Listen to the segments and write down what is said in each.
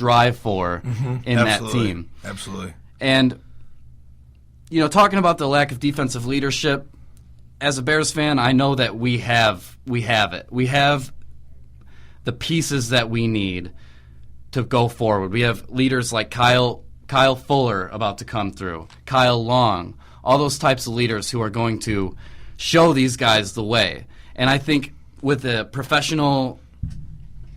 strive for in that team. Absolutely. And, talking about the lack of defensive leadership, as a Bears fan, I know that we have it. We have the pieces that we need to go forward. We have leaders like Kyle Fuller about to come through, Kyle Long, all those types of leaders who are going to show these guys the way. And I think with the professional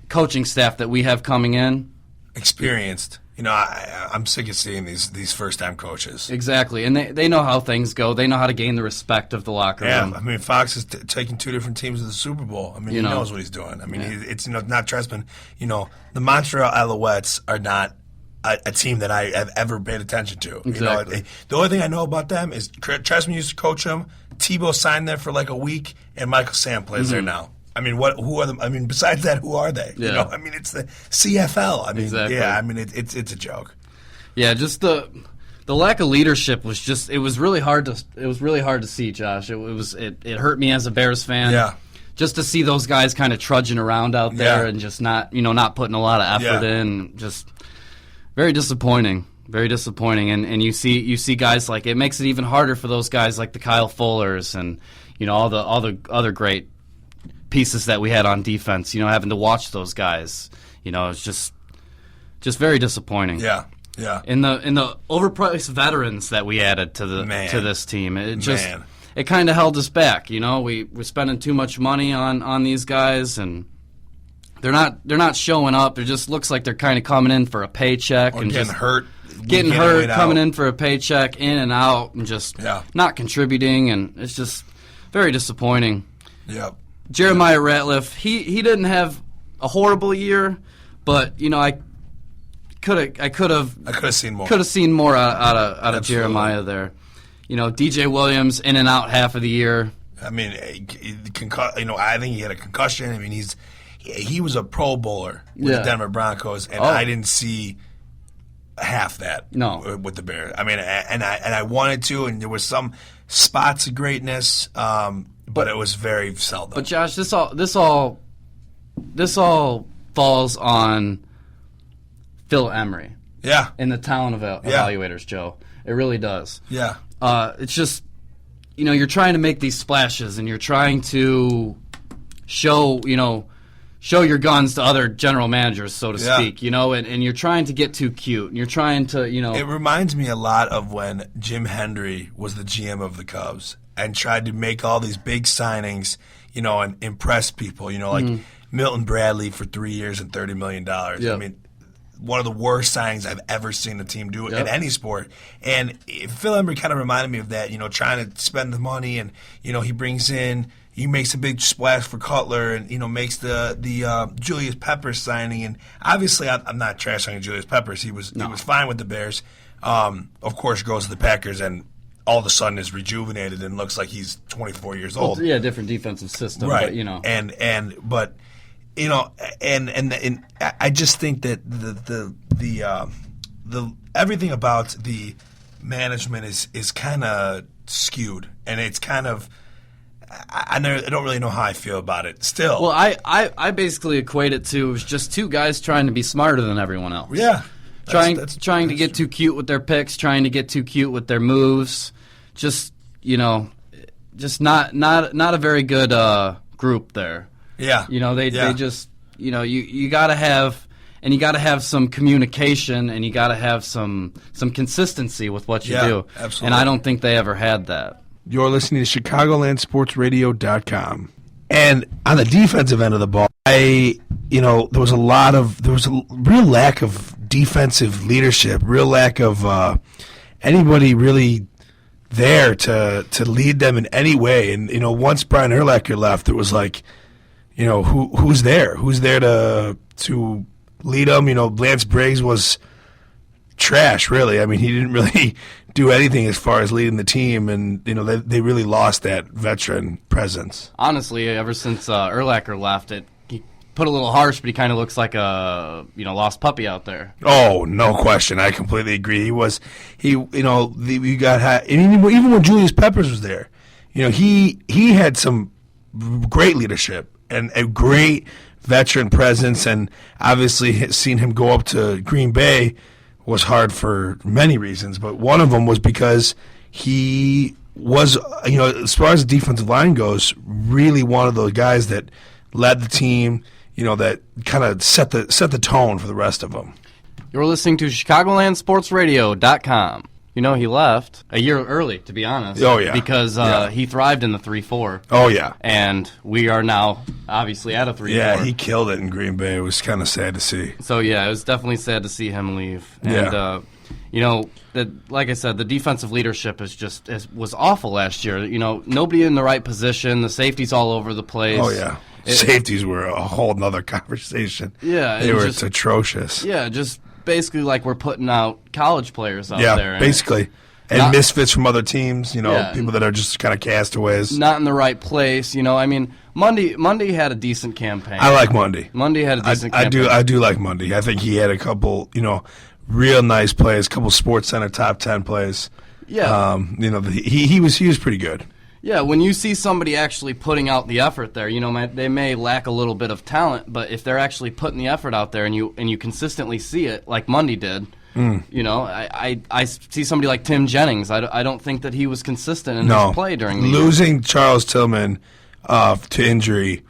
coaching staff that we have coming in, experienced. I'm sick of seeing these first-time coaches. Exactly, and they know how things go. They know how to gain the respect of the locker room. Yeah, I mean, Fox is taking 2 different teams to the Super Bowl. I mean, he knows what he's doing. I mean, it's not Trestman. The Montreal Alouettes are not a team that I have ever paid attention to. Exactly. The only thing I know about them is Trestman used to coach them. Tebow signed there for like a week, and Michael Sam plays there now. I mean, who are them? I mean, besides that, who are they? Yeah. I mean, it's the CFL. I mean, exactly. Yeah, I mean, it's a joke. Yeah, just the lack of leadership was just it was really hard to see, Josh. It hurt me as a Bears fan. Yeah. Just to see those guys kind of trudging around out there and just not putting a lot of effort in, just very disappointing. Very disappointing. And you see guys like it makes it even harder for those guys like the Kyle Fullers and all the other great pieces that we had on defense, having to watch those guys, it's just very disappointing. Yeah, yeah. In the overpriced veterans that we added to this team, it kind of held us back. We're spending too much money on these guys, and they're not showing up. It just looks like they're kind of coming in for a paycheck and getting hurt, coming in for a paycheck, in and out, and just not contributing, and it's just very disappointing. Yep. Jeremiah Ratliff, he didn't have a horrible year, but I could have seen more out of Jeremiah there. DJ Williams in and out half of the year. I mean, I think he had a concussion. I mean, he was a Pro Bowler with the Denver Broncos, and I didn't see half that with the Bears. I mean, and I wanted to, and there was some spots of greatness. But it was very seldom. But Josh, this all falls on Phil Emery. Yeah. And the talent evaluators, Joe. It really does. Yeah. It's just, you're trying to make these splashes, and you're trying to show your guns to other general managers, so to speak. And you're trying to get too cute, and you're trying to, It reminds me a lot of when Jim Hendry was the GM of the Cubs and tried to make all these big signings, and impress people, like Milton Bradley for 3 years and $30 million. Yep. I mean, one of the worst signings I've ever seen a team do in any sport. And Phil Emery kind of reminded me of that, trying to spend the money, and, he makes a big splash for Cutler, and, makes the Julius Peppers signing. And obviously I'm not trashing Julius Peppers. He was fine with the Bears. Of course, goes to the Packers and all of a sudden is rejuvenated and looks like he's 24 years old. Yeah, different defensive system, right? But, and I just think that the everything about the management is kind of skewed, and it's kind of I don't really know how I feel about it still. Well, I basically equate it to just two guys trying to be smarter than everyone else. Yeah. Trying to get too cute with their picks, trying to get too cute with their moves. Just not a very good group there. Yeah. They just you gotta have some communication, and you gotta have some consistency with what you do. Absolutely. And I don't think they ever had that. You're listening to ChicagolandSportsRadio.com. And on the defensive end of the ball, there was a real lack of defensive leadership, real lack of anybody really there to lead them in any way. And once Brian Urlacher left, it was like, who's there? Who's there to lead them? Lance Briggs was trash, really. I mean, he didn't really do anything as far as leading the team, and they really lost that veteran presence. Honestly, ever since Urlacher left, he put a little harsh, but he kind of looks like a lost puppy out there. Oh, no question. I completely agree. You got even when Julius Peppers was there, he had some great leadership and a great veteran presence, and obviously seeing him go up to Green Bay was hard for many reasons, but one of them was because he was, as far as the defensive line goes, really one of those guys that led the team, that kind of set the tone for the rest of them. You're listening to ChicagolandSportsRadio.com. He left a year early, to be honest. Oh, yeah. Because he thrived in the 3-4. Oh, yeah. And we are now, obviously, at a 3-4. Yeah, he killed it in Green Bay. It was kind of sad to see. So, yeah, it was definitely sad to see him leave. And, like I said, the defensive leadership was awful last year. Nobody in the right position. The safeties all over the place. Oh, yeah. Safeties were a whole nother conversation. Yeah. They were atrocious. Yeah, just basically like we're putting out college players out there. Yeah, basically. And misfits from other teams, people that are just kind of castaways. Not in the right place. Mundy had a decent campaign. I like Mundy. Mundy had a decent campaign. I do like Mundy. I think he had a couple, real nice plays, a couple Sports Center top 10 plays. Yeah. He was pretty good. Yeah, when you see somebody actually putting out the effort there, they may lack a little bit of talent, but if they're actually putting the effort out there and you consistently see it, like Mundy did, I see somebody like Tim Jennings. I don't think that he was consistent in his play during the losing Charles Tillman to injury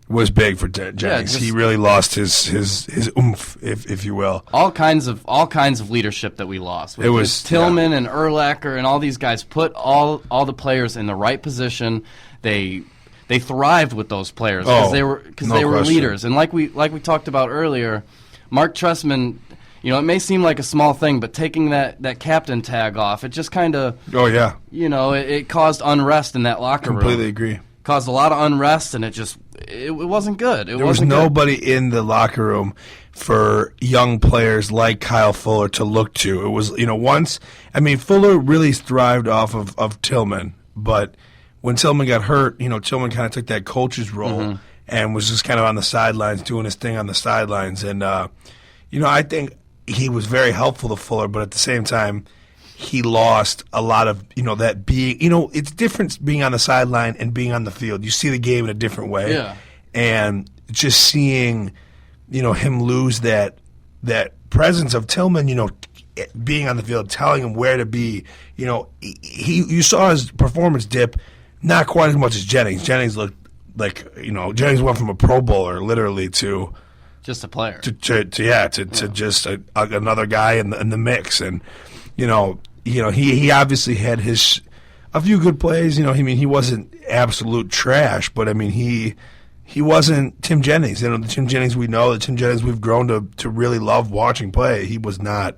was big for Jennings. He really lost his oomph, if you will. All kinds of leadership that we lost. It was Tillman and Urlacher and all these guys put all the players in the right position. They thrived with those players because they were leaders. And like we talked about earlier, Mark Trestman. It may seem like a small thing, but taking that captain tag off, it just kind of it caused unrest in that locker room. Completely agree. Caused a lot of unrest, and it wasn't good. There was nobody in the locker room for young players like Kyle Fuller to look to. It was, Fuller really thrived off of Tillman, but when Tillman got hurt, Tillman kind of took that coach's role and was just kind of on the sidelines doing his thing on the sidelines. And, I think he was very helpful to Fuller, but at the same time, he lost a lot of, that being, it's different being on the sideline and being on the field. You see the game in a different way. Yeah. And just seeing, him lose that presence of Tillman, being on the field, telling him where to be, you saw his performance dip, not quite as much as Jennings. Jennings looked like, Jennings went from a Pro Bowler literally to just a player. To just another guy in the mix. And, he obviously had a few good plays. He wasn't absolute trash, but he wasn't Tim Jennings. The Tim Jennings we know, the Tim Jennings we've grown to really love watching play. He was not.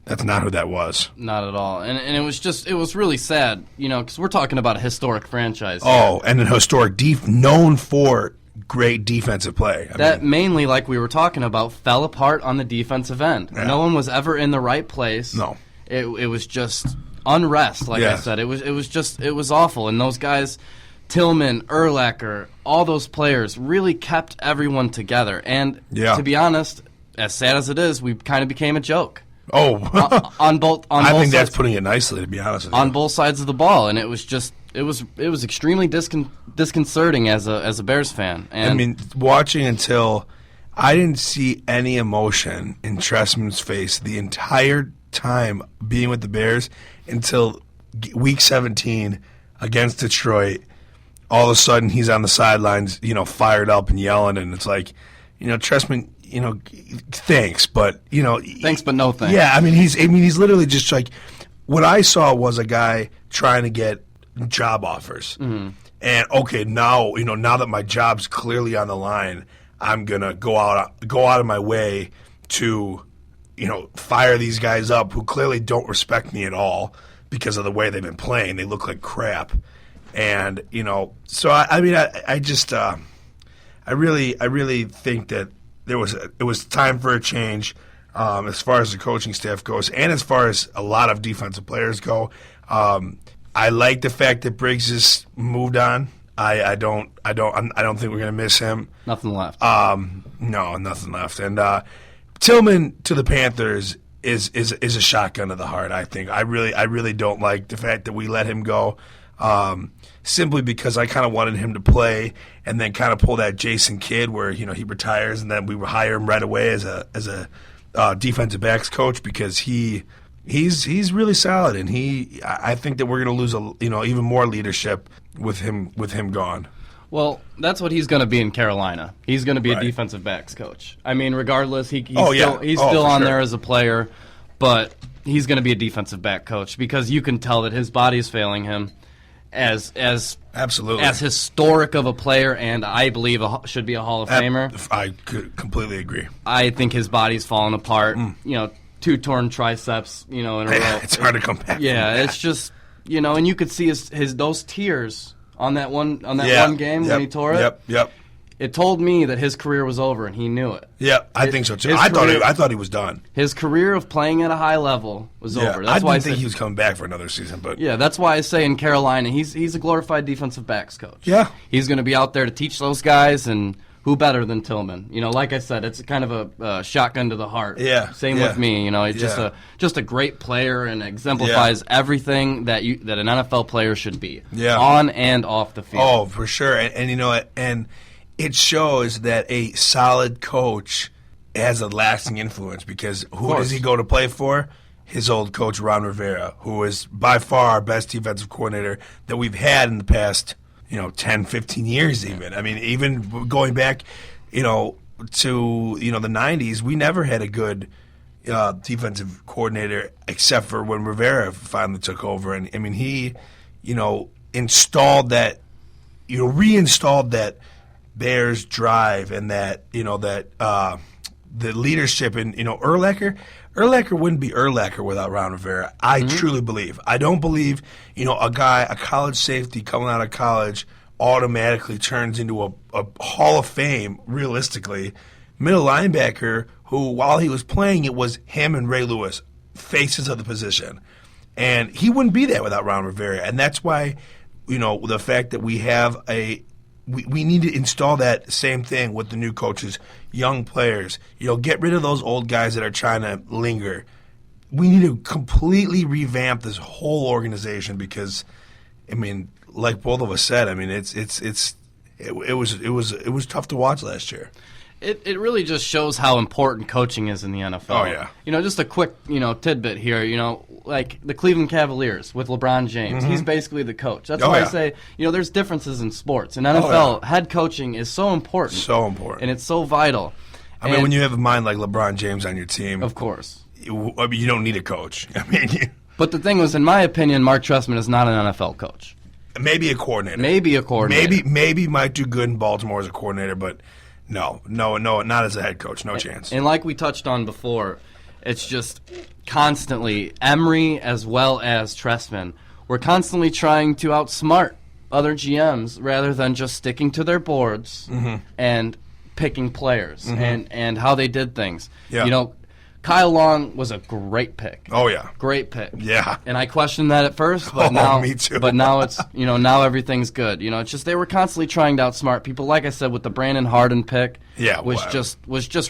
That's not who that was. Not at all. And it was really sad, because we're talking about a historic franchise. Oh, and an historic known for great defensive play. Mainly, like we were talking about, fell apart on the defensive end. Yeah. No one was ever in the right place. No. It was just unrest, like I said. It was awful. And those guys, Tillman, Urlacher, all those players really kept everyone together. And to be honest, as sad as it is, we kind of became a joke. Oh, on both I both think that's sides, putting it nicely, to be honest with you. On both sides of the ball, and it was extremely disconcerting as a Bears fan. And watching until I didn't see any emotion in Trestman's face the entire time being with the Bears until week 17 against Detroit. All of a sudden, he's on the sidelines, fired up and yelling, and it's like, Trestman. Thanks, but thanks, but no thanks. Yeah, he's literally just like, what I saw was a guy trying to get job offers, and now that my job's clearly on the line, I'm gonna go out of my way to, fire these guys up who clearly don't respect me at all because of the way they've been playing. They look like crap, and so I really think that. It was time for a change as far as the coaching staff goes, and as far as a lot of defensive players go. I like the fact that Briggs has moved on. I don't think we're gonna miss him. Nothing left. No, nothing left. And Tillman to the Panthers is a shotgun to the heart. I think I really don't like the fact that we let him go. simply because I kind of wanted him to play and then kind of pull that Jason Kidd where, he retires and then we would hire him right away as a defensive backs coach because he's really solid, and I think that we're going to lose even more leadership with him gone. Well, that's what he's going to be in Carolina. He's going to be a defensive backs coach. I mean, regardless, he's still on there as a player, but he's going to be a defensive back coach because you can tell that his body is failing him as absolutely as historic of a player, and I believe should be a Hall of Famer. I could completely agree. I think his body's falling apart. 2 torn triceps, in a row. It's hard to come back. Yeah, it's just and you could see his those tears on that one game when he tore it. Yep. It told me that his career was over, and he knew it. Yeah, I think so too. I thought he was done. His career of playing at a high level was over. That's I didn't think he was coming back for another season, but that's why I say in Carolina he's a glorified defensive backs coach. Yeah, he's going to be out there to teach those guys, and who better than Tillman? Like I said, it's kind of a shotgun to the heart. Yeah, same with me. He's just a great player and exemplifies everything that an NFL player should be. Yeah. On and off the field. Oh, for sure, and it shows that a solid coach has a lasting influence because who does he go to play for? His old coach, Ron Rivera, who is by far our best defensive coordinator that we've had in the past, 10, 15 years even. I mean, even going back, to, the 90s, we never had a good defensive coordinator except for when Rivera finally took over. And, I mean, he, installed that, reinstalled that Bears drive and that the leadership in Urlacher wouldn't be Urlacher without Ron Rivera. I truly believe. I don't believe a college safety coming out of college automatically turns into a Hall of Fame realistically middle linebacker who while he was playing it was him and Ray Lewis faces of the position, and he wouldn't be that without Ron Rivera, and that's why the fact that we have we need to install that same thing with the new coaches, young players. Get rid of those old guys that are trying to linger. We need to completely revamp this whole organization because, I mean, like both of us said, I mean, it was tough to watch last year. It really just shows how important coaching is in the NFL. Oh, yeah. Just a quick, tidbit here, like the Cleveland Cavaliers with LeBron James. He's basically the coach. That's why I say, there's differences in sports. In NFL, head coaching is so important. So important. And it's so vital. I mean, when you have a mind like LeBron James on your team. Of course. You don't need a coach. I mean, but the thing was, in my opinion, Mark Trestman is not an NFL coach. Maybe a coordinator. Maybe might do good in Baltimore as a coordinator, but no, not as a head coach. No chance. And like we touched on before, it's just constantly Emery as well as Trestman. We're constantly trying to outsmart other GMs rather than just sticking to their boards and picking players and how they did things. Yeah. Kyle Long was a great pick. Oh yeah, great pick. Yeah, and I questioned that at first, but now me too. But now it's now everything's good. It's just they were constantly trying to outsmart people. Like I said, with the Brandon Harden pick, was just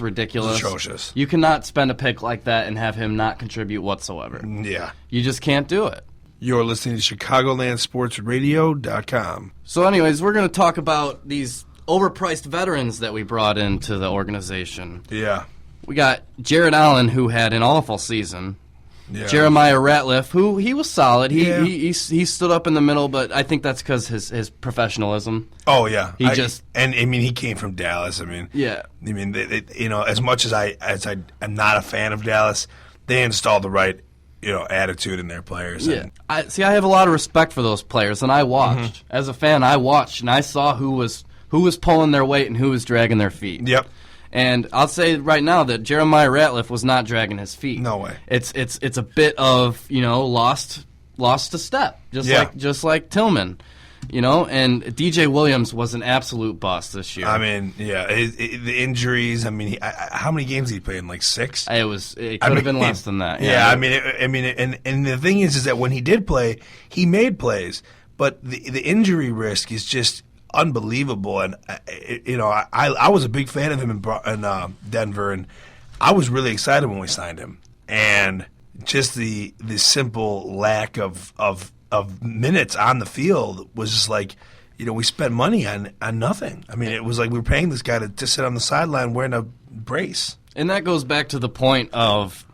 ridiculous. Atrocious. You cannot spend a pick like that and have him not contribute whatsoever. Yeah, you just can't do it. You're listening to ChicagolandSportsRadio.com. So, anyways, we're going to talk about these overpriced veterans that we brought into the organization. Yeah. We got Jared Allen, who had an awful season. Yeah. Jeremiah Ratliff, who he was solid. He stood up in the middle, but I think that's because his professionalism. Oh yeah, he came from Dallas. I mean, yeah. I mean, as much as I am not a fan of Dallas, they installed the right attitude in their players. Yeah, I have a lot of respect for those players, and I watched as a fan. I watched and I saw who was pulling their weight and who was dragging their feet. Yep. And I'll say right now that Jeremiah Ratliff was not dragging his feet. No way. It's a bit of lost a step, just like Tillman, And DJ Williams was an absolute bust this year. I mean, yeah, the injuries. I mean, how many games did he play in? Like 6. It could have been less than that. Yeah, I mean, and the thing is that when he did play, he made plays, but the injury risk is just unbelievable. And I was a big fan of him in Denver, and I was really excited when we signed him. And just the simple lack of of minutes on the field was just like, we spent money on nothing. I mean, it was like we were paying this guy to sit on the sideline wearing a brace. And that goes back to the point of